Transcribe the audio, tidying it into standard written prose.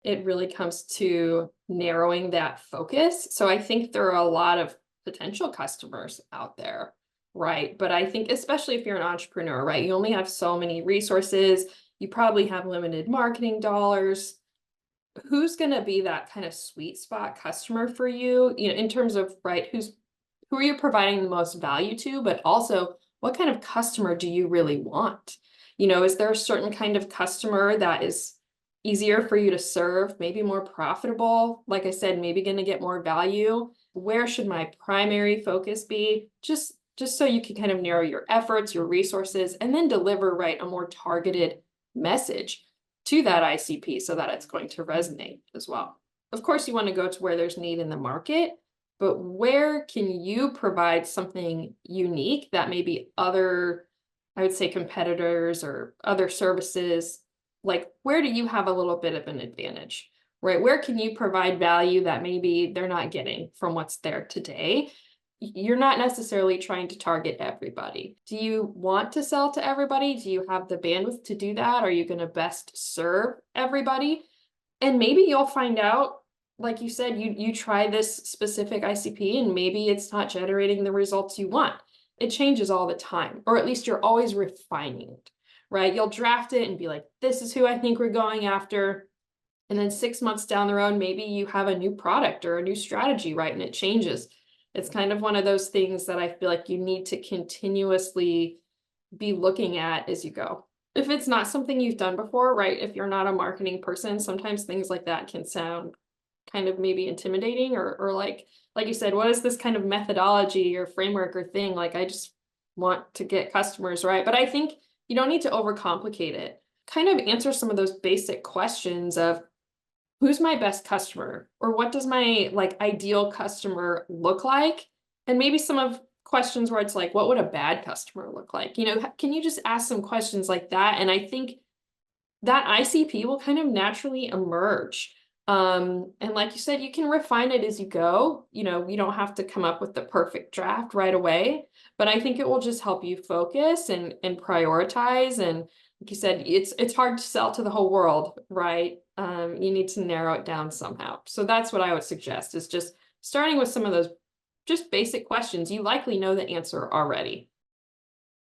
it really comes to narrowing that focus. So I think there are a lot of potential customers out there, right? But I think especially if you're an entrepreneur, right? You only have so many resources. You probably have limited marketing dollars. Who's going to be that kind of sweet spot customer for you, in terms of, right, who are you providing the most value to, but also what kind of customer do you really want? Is there a certain kind of customer that is easier for you to serve, maybe more profitable? Like I said, maybe going to get more value. Where should my primary focus be? Just so you can kind of narrow your efforts, your resources, and then deliver, right, a more targeted message to that ICP so that it's going to resonate as well. Of course, you want to go to where there's need in the market, but where can you provide something unique that maybe other, I would say, competitors or other services, like where do you have a little bit of an advantage, right? Where can you provide value that maybe they're not getting from what's there today? You're not necessarily trying to target everybody. Do you want to sell to everybody? Do you have the bandwidth to do that? Are you going to best serve everybody? And maybe you'll find out, like you said, you try this specific ICP and maybe it's not generating the results you want. It changes all the time, or at least you're always refining it, right? You'll draft it and be like, this is who I think we're going after. And then 6 months down the road, maybe you have a new product or a new strategy, right? And it changes. It's kind of one of those things that I feel like you need to continuously be looking at as you go. If it's not something you've done before, right? If you're not a marketing person, sometimes things like that can sound kind of maybe intimidating or like you said, what is this kind of methodology or framework or thing? Like, I just want to get customers, right? But I think you don't need to overcomplicate it. Kind of answer some of those basic questions of, who's my best customer, or what does my ideal customer look like? And maybe some of questions where it's like, what would a bad customer look like? Can you just ask some questions like that? And I think that ICP will kind of naturally emerge. And like you said, you can refine it as you go. You don't have to come up with the perfect draft right away, but I think it will just help you focus and prioritize. And like you said, it's hard to sell to the whole world, right? You need to narrow it down somehow. So that's what I would suggest, is just starting with some of those just basic questions. You likely know the answer already.